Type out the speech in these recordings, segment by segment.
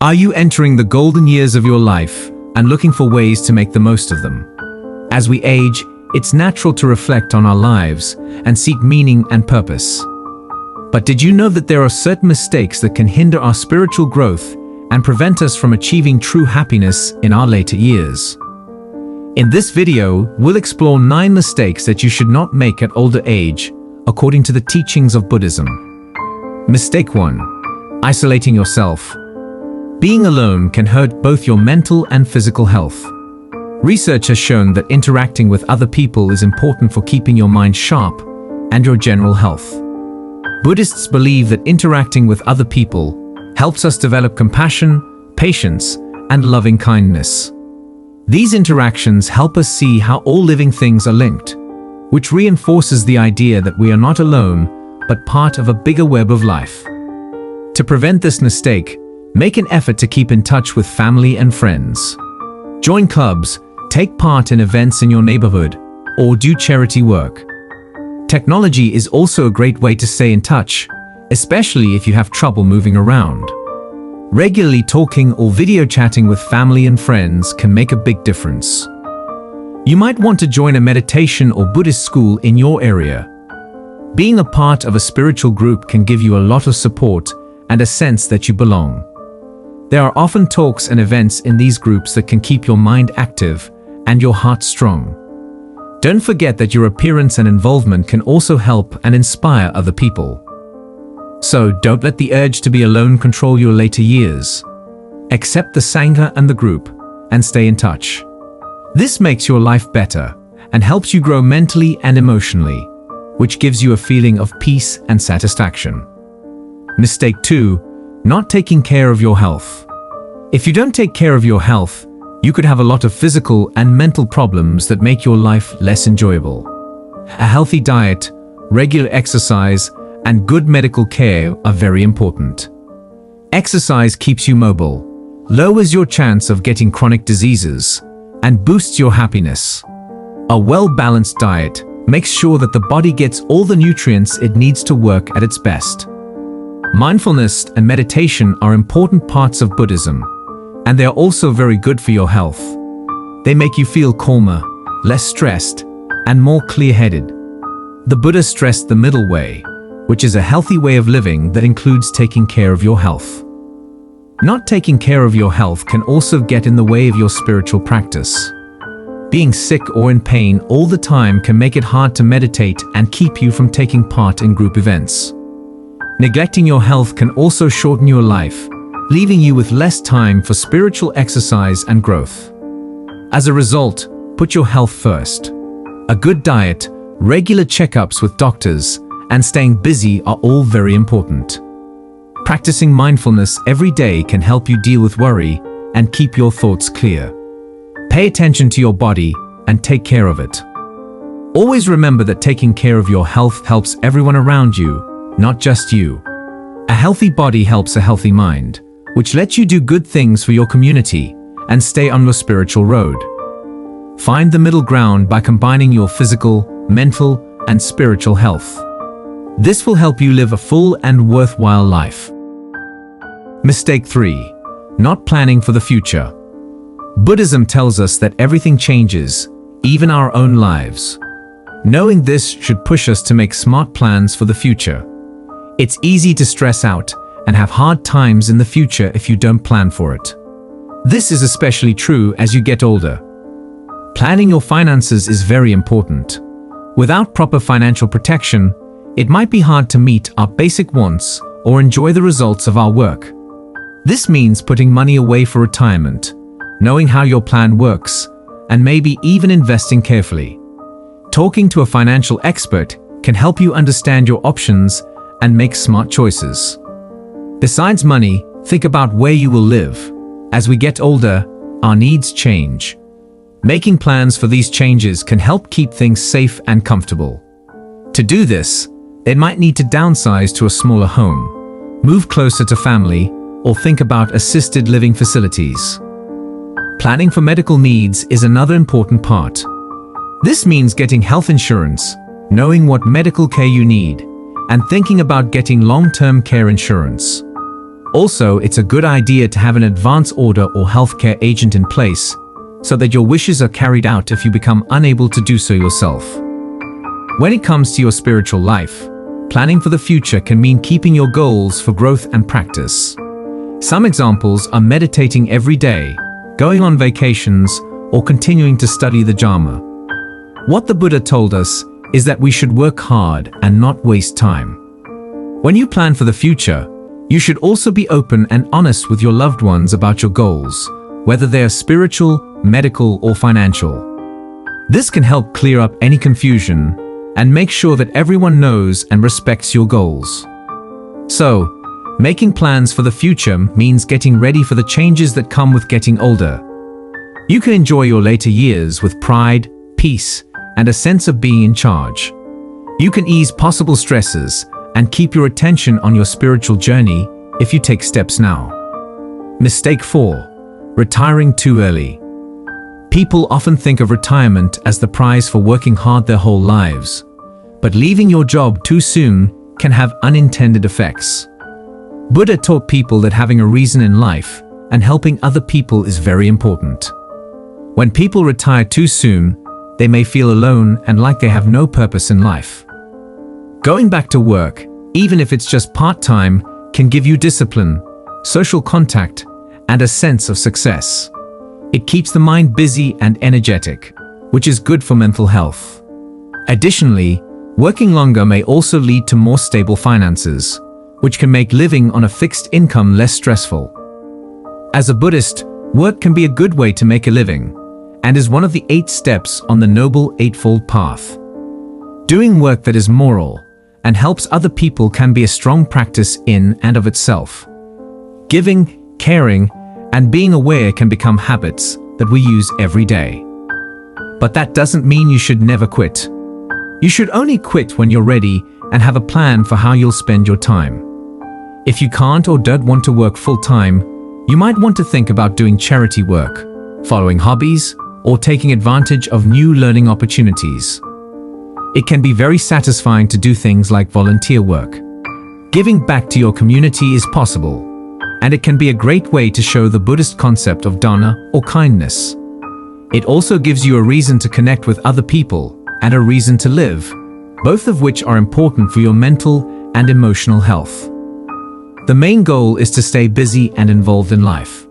Are you entering the golden years of your life and looking for ways to make the most of them? As we age, it's natural to reflect on our lives and seek meaning and purpose. But did you know that there are certain mistakes that can hinder our spiritual growth and prevent us from achieving true happiness in our later years? In this video, we'll explore 9 mistakes that you should not make at older age, according to the teachings of Buddhism. Mistake 1. Isolating yourself. Being alone can hurt both your mental and physical health. Research has shown that interacting with other people is important for keeping your mind sharp and your general health. Buddhists believe that interacting with other people helps us develop compassion, patience, and loving kindness. These interactions help us see how all living things are linked, which reinforces the idea that we are not alone, but part of a bigger web of life. To prevent this mistake, make an effort to keep in touch with family and friends. Join clubs, take part in events in your neighborhood, or do charity work. Technology is also a great way to stay in touch, especially if you have trouble moving around. Regularly talking or video chatting with family and friends can make a big difference. You might want to join a meditation or Buddhist school in your area. Being a part of a spiritual group can give you a lot of support and a sense that you belong. There are often talks and events in these groups that can keep your mind active and your heart strong. Don't forget that your appearance and involvement can also help and inspire other people. So don't let the urge to be alone control your later years. Accept the Sangha and the group and stay in touch. This makes your life better and helps you grow mentally and emotionally, which gives you a feeling of peace and satisfaction. Mistake 2. Not taking care of your health. If you don't take care of your health, you could have a lot of physical and mental problems that make your life less enjoyable. A healthy diet, regular exercise, and good medical care are very important. Exercise keeps you mobile, lowers your chance of getting chronic diseases, and boosts your happiness. A well-balanced diet makes sure that the body gets all the nutrients it needs to work at its best. Mindfulness and meditation are important parts of Buddhism, and they are also very good for your health. They make you feel calmer, less stressed, and more clear-headed. The Buddha stressed the middle way, which is a healthy way of living that includes taking care of your health. Not taking care of your health can also get in the way of your spiritual practice. Being sick or in pain all the time can make it hard to meditate and keep you from taking part in group events. Neglecting your health can also shorten your life, leaving you with less time for spiritual exercise and growth. As a result, put your health first. A good diet, regular checkups with doctors, and staying busy are all very important. Practicing mindfulness every day can help you deal with worry and keep your thoughts clear. Pay attention to your body and take care of it. Always remember that taking care of your health helps everyone around you, not just you. A healthy body helps a healthy mind, which lets you do good things for your community and stay on your spiritual road. Find the middle ground by combining your physical, mental, and spiritual health. This will help you live a full and worthwhile life. Mistake 3. Not planning for the future. Buddhism tells us that everything changes, even our own lives. Knowing this should push us to make smart plans for the future. It's easy to stress out and have hard times in the future if you don't plan for it. This is especially true as you get older. Planning your finances is very important. Without proper financial protection, it might be hard to meet our basic wants or enjoy the results of our work. This means putting money away for retirement, knowing how your plan works, and maybe even investing carefully. Talking to a financial expert can help you understand your options and make smart choices. Besides money, think about where you will live. As we get older, our needs change. Making plans for these changes can help keep things safe and comfortable. To do this, they might need to downsize to a smaller home, move closer to family, or think about assisted living facilities. Planning for medical needs is another important part. This means getting health insurance, knowing what medical care you need, and thinking about getting long-term care insurance. Also, it's a good idea to have an advance order or healthcare agent in place so that your wishes are carried out if you become unable to do so yourself. When it comes to your spiritual life, planning for the future can mean keeping your goals for growth and practice. Some examples are meditating every day, going on vacations, or continuing to study the Dharma. What the Buddha told us is that we should work hard and not waste time. When you plan for the future, you should also be open and honest with your loved ones about your goals, whether they are spiritual, medical, or financial. This can help clear up any confusion and make sure that everyone knows and respects your goals. So, making plans for the future means getting ready for the changes that come with getting older. You can enjoy your later years with pride, peace, and a sense of being in charge. You can ease possible stresses and keep your attention on your spiritual journey if you take steps now. Mistake 4. Retiring too early. People often think of retirement as the prize for working hard their whole lives. But leaving your job too soon can have unintended effects. Buddha taught people that having a reason in life and helping other people is very important. When people retire too soon, they may feel alone and like they have no purpose in life. Going back to work, even if it's just part-time, can give you discipline, social contact, and a sense of success. It keeps the mind busy and energetic, which is good for mental health. Additionally, working longer may also lead to more stable finances, which can make living on a fixed income less stressful. As a Buddhist, work can be a good way to make a living, and is one of the 8 steps on the Noble Eightfold Path. Doing work that is moral and helps other people can be a strong practice in and of itself. Giving, caring, and being aware can become habits that we use every day. But that doesn't mean you should never quit. You should only quit when you're ready and have a plan for how you'll spend your time. If you can't or don't want to work full-time, you might want to think about doing charity work, following hobbies, or taking advantage of new learning opportunities. It can be very satisfying to do things like volunteer work. Giving back to your community is possible, and it can be a great way to show the Buddhist concept of dana or kindness. It also gives you a reason to connect with other people and a reason to live, both of which are important for your mental and emotional health. The main goal is to stay busy and involved in life.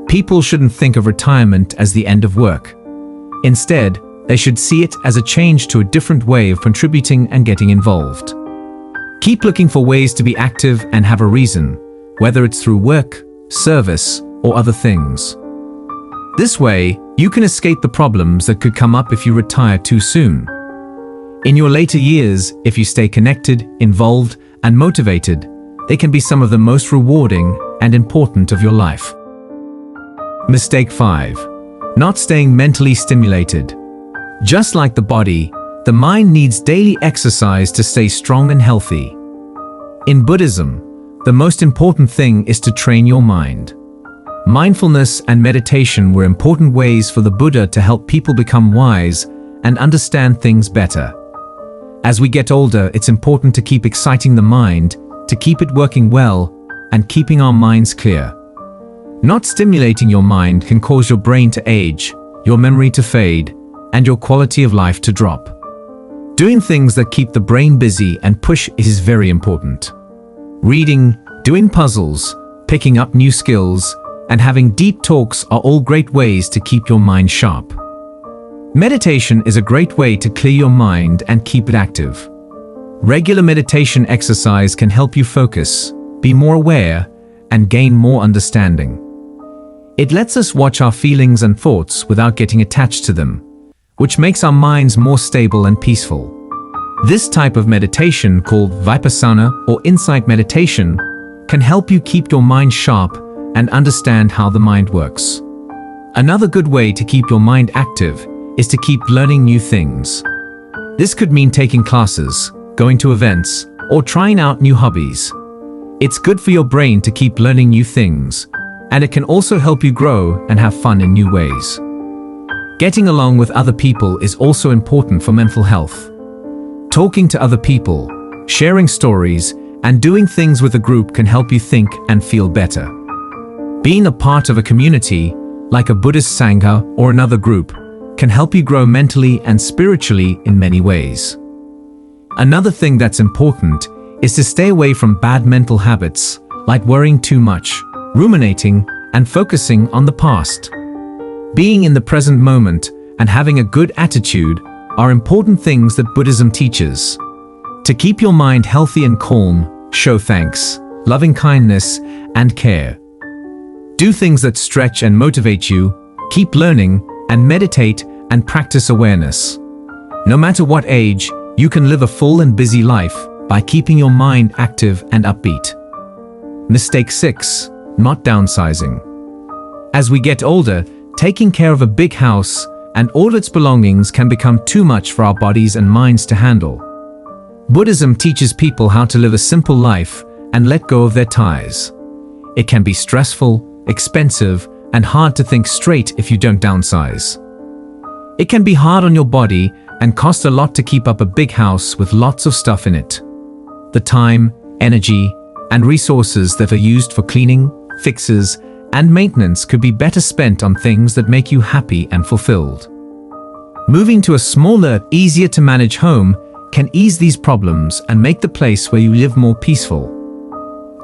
People shouldn't think of retirement as the end of work. Instead, they should see it as a change to a different way of contributing and getting involved. Keep looking for ways to be active and have a reason, whether it's through work, service, or other things. This way, you can escape the problems that could come up if you retire too soon. In your later years, if you stay connected, involved, and motivated, they can be some of the most rewarding and important of your life. Mistake 5. Not staying mentally stimulated. Just like the body, the mind needs daily exercise to stay strong and healthy. In Buddhism, the most important thing is to train your mind. Mindfulness and meditation were important ways for the Buddha to help people become wise and understand things better. As we get older, it's important to keep exciting the mind, to keep it working well, and keeping our minds clear. Not stimulating your mind can cause your brain to age, your memory to fade, and your quality of life to drop. Doing things that keep the brain busy and push is very important. Reading, doing puzzles, picking up new skills, and having deep talks are all great ways to keep your mind sharp. Meditation is a great way to clear your mind and keep it active. Regular meditation exercise can help you focus, be more aware, and gain more understanding. It lets us watch our feelings and thoughts without getting attached to them, which makes our minds more stable and peaceful. This type of meditation, called vipassana or insight meditation, can help you keep your mind sharp and understand how the mind works. Another good way to keep your mind active is to keep learning new things. This could mean taking classes, going to events, or trying out new hobbies. It's good for your brain to keep learning new things, and it can also help you grow and have fun in new ways. Getting along with other people is also important for mental health. Talking to other people, sharing stories, and doing things with a group can help you think and feel better. Being a part of a community, like a Buddhist Sangha or another group, can help you grow mentally and spiritually in many ways. Another thing that's important is to stay away from bad mental habits, like worrying too much, ruminating, and focusing on the past. Being in the present moment and having a good attitude are important things that Buddhism teaches. To keep your mind healthy and calm, show thanks, loving kindness, and care. Do things that stretch and motivate you, keep learning, and meditate and practice awareness. No matter what age, you can live a full and busy life by keeping your mind active and upbeat. Mistake 6. Not downsizing. As we get older, taking care of a big house and all its belongings can become too much for our bodies and minds to handle. Buddhism teaches people how to live a simple life and let go of their ties. It can be stressful, expensive, and hard to think straight if you don't downsize. It can be hard on your body and cost a lot to keep up a big house with lots of stuff in it. The time, energy, and resources that are used for cleaning, fixes, and maintenance could be better spent on things that make you happy and fulfilled. Moving to a smaller, easier to manage home can ease these problems and make the place where you live more peaceful.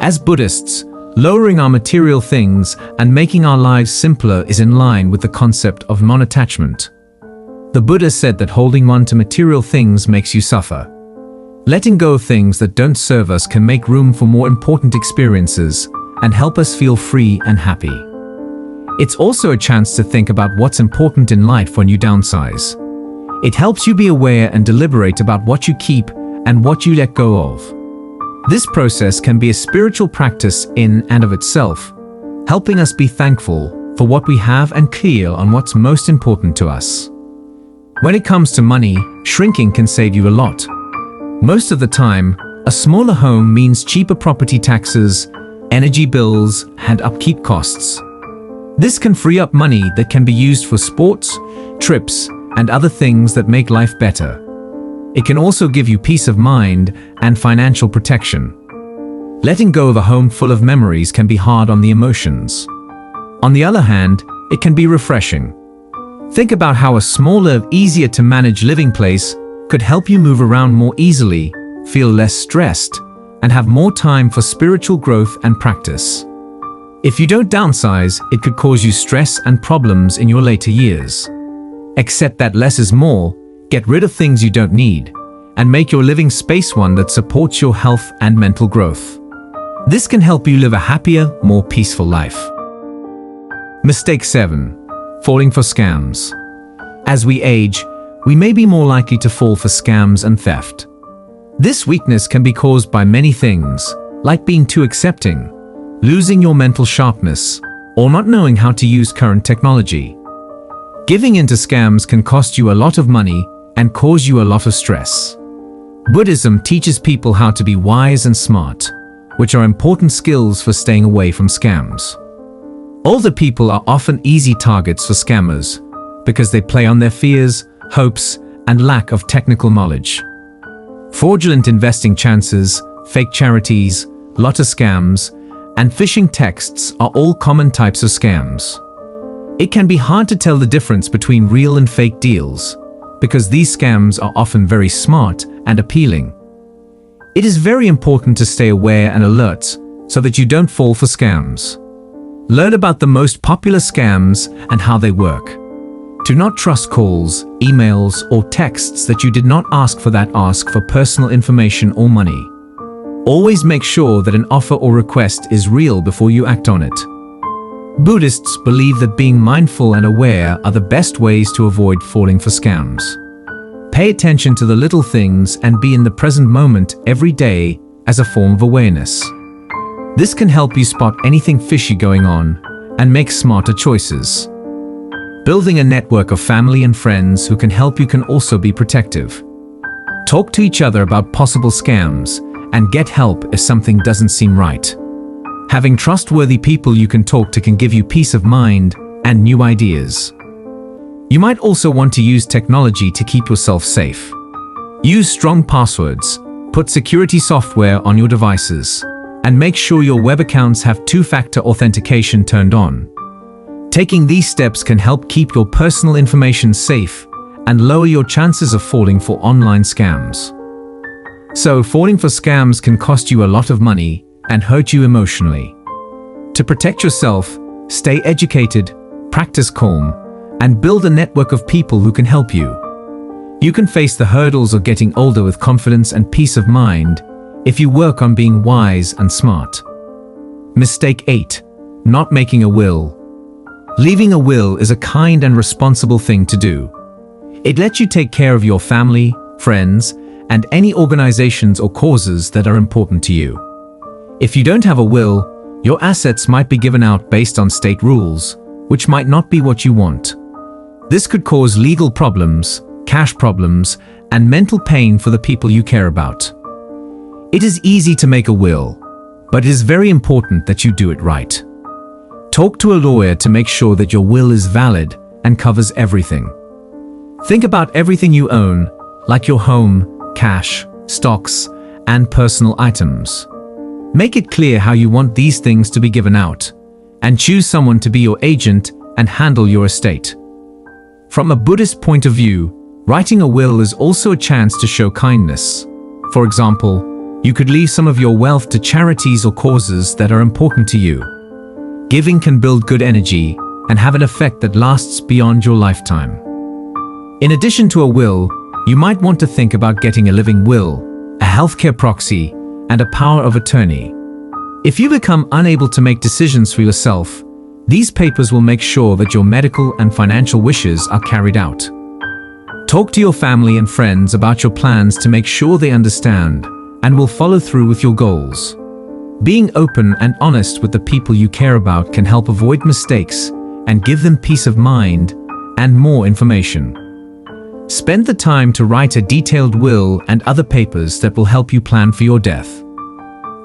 As Buddhists, lowering our material things and making our lives simpler is in line with the concept of non-attachment. The Buddha said that holding on to material things makes you suffer. Letting go of things that don't serve us can make room for more important experiences and help us feel free and happy. It's also a chance to think about what's important in life when you downsize. It helps you be aware and deliberate about what you keep and what you let go of. This process can be a spiritual practice in and of itself, helping us be thankful for what we have and clear on what's most important to us. When it comes to money, shrinking can save you a lot. Most of the time, a smaller home means cheaper property taxes, energy bills, and upkeep costs. This can free up money that can be used for sports, trips, and other things that make life better. It can also give you peace of mind and financial protection. Letting go of a home full of memories can be hard on the emotions. On the other hand, it can be refreshing. Think about how a smaller, easier to manage living place could help you move around more easily, feel less stressed, and have more time for spiritual growth and practice. If you don't downsize, it could cause you stress and problems in your later years. Accept that less is more, get rid of things you don't need, and make your living space one that supports your health and mental growth. This can help you live a happier, more peaceful life. Mistake 7. Falling for scams. As we age, we may be more likely to fall for scams and theft. This weakness can be caused by many things, like being too accepting, losing your mental sharpness, or not knowing how to use current technology. Giving into scams can cost you a lot of money and cause you a lot of stress. Buddhism teaches people how to be wise and smart, which are important skills for staying away from scams. Older people are often easy targets for scammers because they play on their fears, hopes, and lack of technical knowledge. Fraudulent investing chances, fake charities, lotto scams, and phishing texts are all common types of scams. It can be hard to tell the difference between real and fake deals because these scams are often very smart and appealing. It is very important to stay aware and alert so that you don't fall for scams. Learn about the most popular scams and how they work. Do not trust calls, emails, or texts that you did not ask for that ask for personal information or money. Always make sure that an offer or request is real before you act on it. Buddhists believe that being mindful and aware are the best ways to avoid falling for scams. Pay attention to the little things and be in the present moment every day as a form of awareness. This can help you spot anything fishy going on and make smarter choices. Building a network of family and friends who can help you can also be protective. Talk to each other about possible scams and get help if something doesn't seem right. Having trustworthy people you can talk to can give you peace of mind and new ideas. You might also want to use technology to keep yourself safe. Use strong passwords, Put security software on your devices, and make sure your web accounts have two-factor authentication turned on. Taking these steps can help keep your personal information safe and lower your chances of falling for online scams. So, falling for scams can cost you a lot of money and hurt you emotionally. To protect yourself, stay educated, practice calm, and build a network of people who can help you. You can face the hurdles of getting older with confidence and peace of mind if you work on being wise and smart. Mistake 8. Not making a will. Leaving a will is a kind and responsible thing to do. It lets you take care of your family, friends, and any organizations or causes that are important to you. If you don't have a will, your assets might be given out based on state rules, which might not be what you want. This could cause legal problems, cash problems, and mental pain for the people you care about. It is easy to make a will, but it is very important that you do it right. Talk to a lawyer to make sure that your will is valid and covers everything. Think about everything you own, like your home, cash, stocks, and personal items. Make it clear how you want these things to be given out, and choose someone to be your agent and handle your estate. From a Buddhist point of view, writing a will is also a chance to show kindness. For example, you could leave some of your wealth to charities or causes that are important to you. Giving can build good energy and have an effect that lasts beyond your lifetime. In addition to a will, you might want to think about getting a living will, a healthcare proxy, and a power of attorney. If you become unable to make decisions for yourself, these papers will make sure that your medical and financial wishes are carried out. Talk to your family and friends about your plans to make sure they understand and will follow through with your goals. Being open and honest with the people you care about can help avoid mistakes and give them peace of mind and more information. Spend the time to write a detailed will and other papers that will help you plan for your death.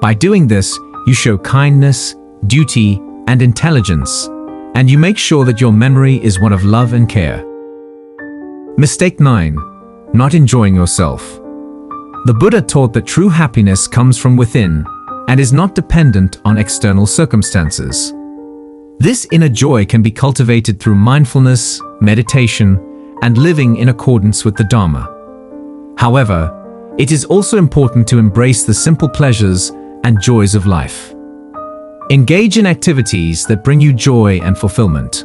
By doing this, you show kindness, duty, and intelligence, and you make sure that your memory is one of love and care. Mistake 9. Not enjoying yourself. The Buddha taught that true happiness comes from within and is not dependent on external circumstances. This inner joy can be cultivated through mindfulness, meditation, and living in accordance with the Dharma. However, it is also important to embrace the simple pleasures and joys of life. Engage in activities that bring you joy and fulfillment.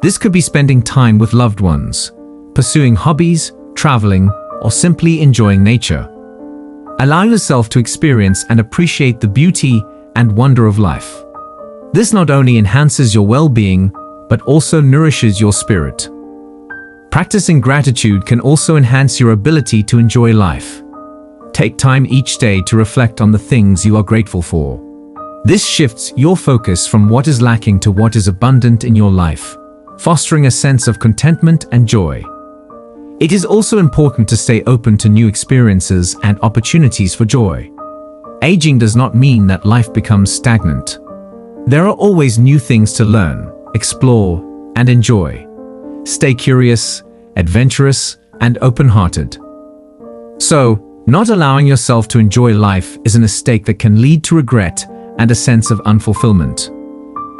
This could be spending time with loved ones, pursuing hobbies, traveling, or simply enjoying nature. Allow yourself to experience and appreciate the beauty and wonder of life. This not only enhances your well-being, but also nourishes your spirit. Practicing gratitude can also enhance your ability to enjoy life. Take time each day to reflect on the things you are grateful for. This shifts your focus from what is lacking to what is abundant in your life, fostering a sense of contentment and joy. It is also important to stay open to new experiences and opportunities for joy. Aging does not mean that life becomes stagnant. There are always new things to learn, explore, and enjoy. Stay curious, adventurous, and open-hearted. So, not allowing yourself to enjoy life is a mistake that can lead to regret and a sense of unfulfillment.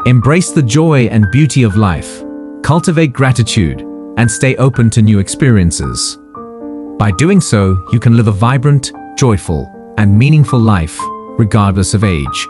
Embrace the joy and beauty of life, cultivate gratitude, and stay open to new experiences. By doing so, you can live a vibrant, joyful, and meaningful life, regardless of age.